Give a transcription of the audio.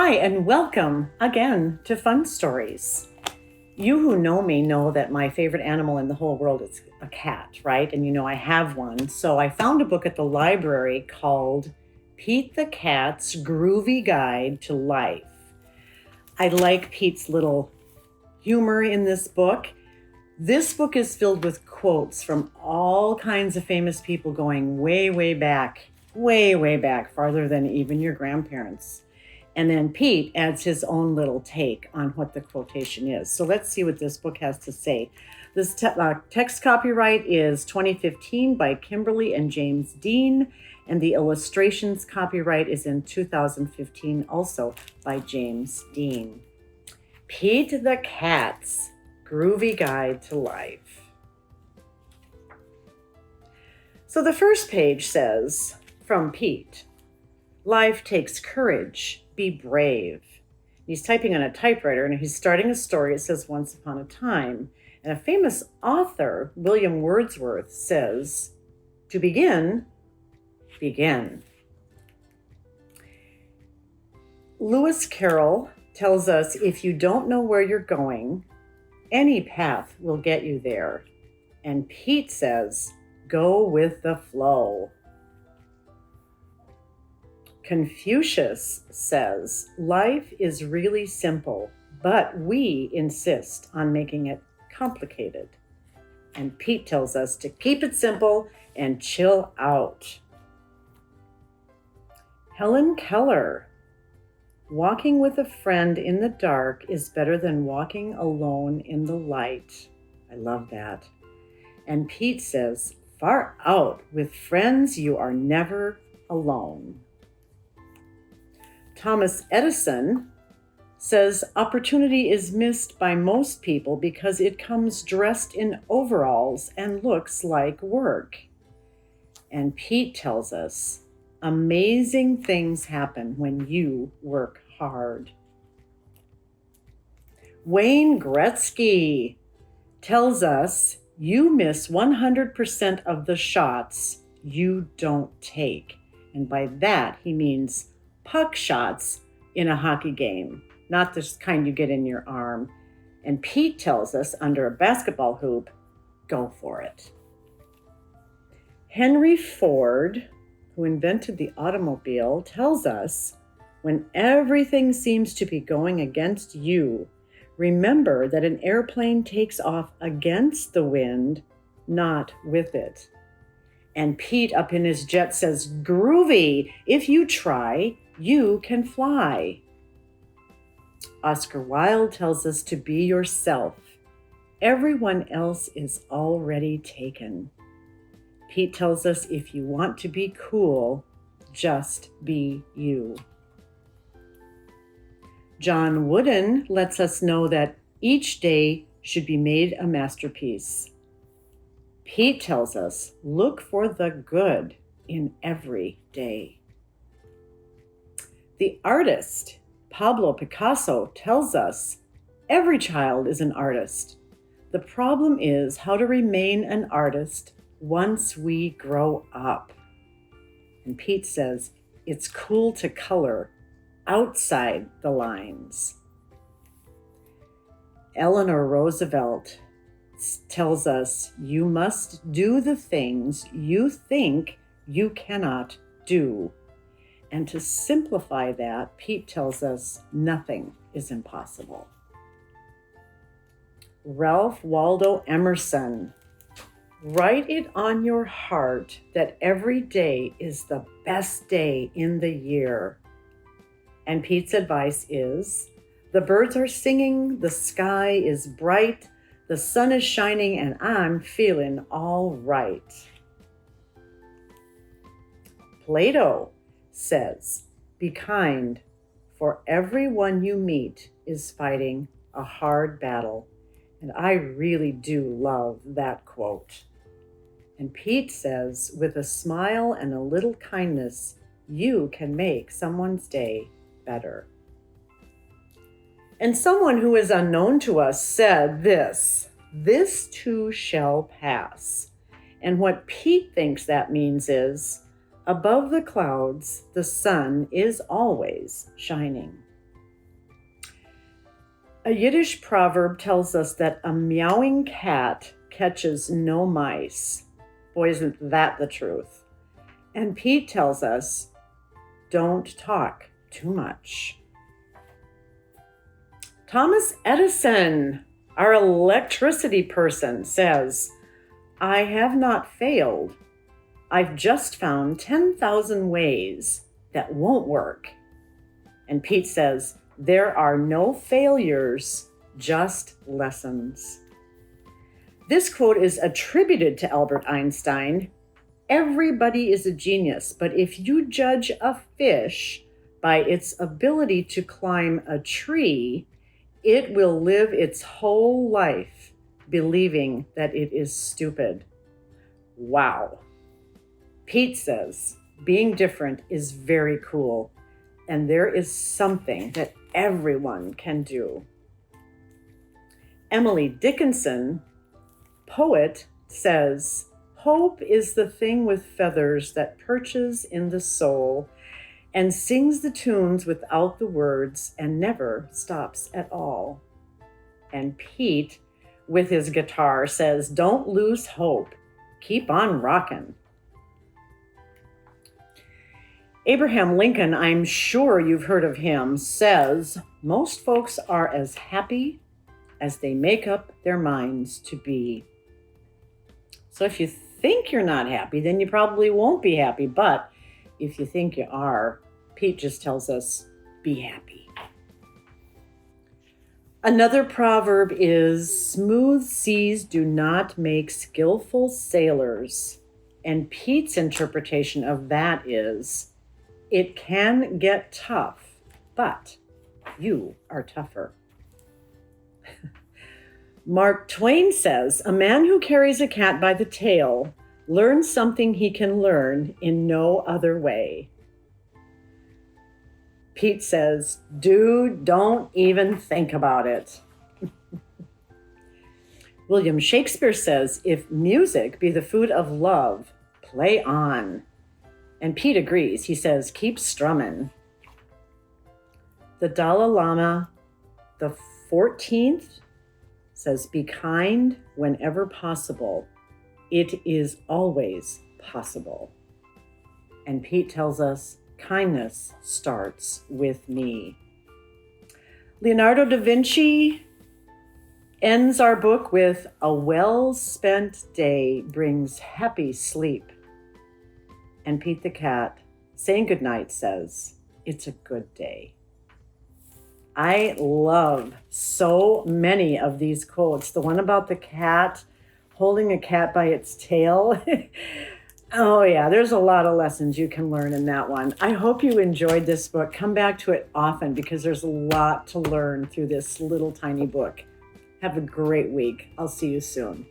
Hi, and welcome again to Fun Stories. You who know me know that my favorite animal in the whole world is a cat, right? And you know I have one. So I found a book at the library called Pete the Cat's Groovy Guide to Life. I like Pete's little humor in this book. This book is filled with quotes from all kinds of famous people going way back, farther than even your grandparents. And then Pete adds his own little take on what the quotation is. So let's see what this book has to say. This text copyright is 2015 by Kimberly and James Dean, and the illustrations copyright is in 2015 also by James Dean. Pete the Cat's Groovy Guide to Life. So the first page says, from Pete, life takes courage. Be brave. He's typing on a typewriter and he's starting a story. It says once upon a time. And a famous author, William Wordsworth, says, to begin, begin. Lewis Carroll tells us if you don't know where you're going, any path will get you there. And Pete says, go with the flow. Confucius says, life is really simple, but we insist on making it complicated. And Pete tells us to keep it simple and chill out. Helen Keller, walking with a friend in the dark is better than walking alone in the light. I love that. And Pete says, far out, with friends you are never alone. Thomas Edison says opportunity is missed by most people because it comes dressed in overalls and looks like work. And Pete tells us amazing things happen when you work hard. Wayne Gretzky tells us you miss 100% of the shots you don't take. And by that, he means puck shots in a hockey game, not the kind you get in your arm. And Pete tells us under a basketball hoop, go for it. Henry Ford, who invented the automobile, tells us when everything seems to be going against you, remember that an airplane takes off against the wind, not with it. And Pete up in his jet says, groovy, if you try, you can fly. Oscar Wilde tells us to be yourself. Everyone else is already taken. Pete tells us if you want to be cool, just be you. John Wooden lets us know that each day should be made a masterpiece. Pete tells us, look for the good in every day. The artist, Pablo Picasso, tells us every child is an artist. The problem is how to remain an artist once we grow up. And Pete says it's cool to color outside the lines. Eleanor Roosevelt tells us you must do the things you think you cannot do. And to simplify that, Pete tells us nothing is impossible. Ralph Waldo Emerson, write it on your heart that every day is the best day in the year. And Pete's advice is, the birds are singing, the sky is bright, the sun is shining, and I'm feeling all right. Plato says, be kind, for everyone you meet is fighting a hard battle. And I really do love that quote. And Pete says, with a smile and a little kindness, you can make someone's day better. And someone who is unknown to us said this too shall pass. And what Pete thinks that means is, above the clouds, the sun is always shining. A Yiddish proverb tells us that a meowing cat catches no mice. Boy, isn't that the truth. And Pete tells us, don't talk too much. Thomas Edison, our electricity person, says, I have not failed. I've just found 10,000 ways that won't work. And Pete says, there are no failures, just lessons. This quote is attributed to Albert Einstein. Everybody is a genius, but if you judge a fish by its ability to climb a tree, it will live its whole life believing that it is stupid. Wow. Pete says, being different is very cool, and there is something that everyone can do. Emily Dickinson, poet, says, hope is the thing with feathers that perches in the soul and sings the tunes without the words and never stops at all. And Pete, with his guitar, says, don't lose hope. Keep on rockin'. Abraham Lincoln, I'm sure you've heard of him, says, most folks are as happy as they make up their minds to be. So if you think you're not happy, then you probably won't be happy. But if you think you are, Pete just tells us, be happy. Another proverb is, smooth seas do not make skillful sailors. And Pete's interpretation of that is, it can get tough, but you are tougher. Mark Twain says, a man who carries a cat by the tail learns something he can learn in no other way. Pete says, dude, don't even think about it. William Shakespeare says, if music be the food of love, play on. And Pete agrees. He says, keep strumming. The Dalai Lama, the 14th, says, be kind whenever possible. It is always possible. And Pete tells us, kindness starts with me. Leonardo da Vinci ends our book with, a well-spent day brings happy sleep. And Pete the cat, saying goodnight, says, it's a good day. I love so many of these quotes. The one about the cat holding a cat by its tail. Oh yeah, there's a lot of lessons you can learn in that one. I hope you enjoyed this book. Come back to it often because there's a lot to learn through this little tiny book. Have a great week. I'll see you soon.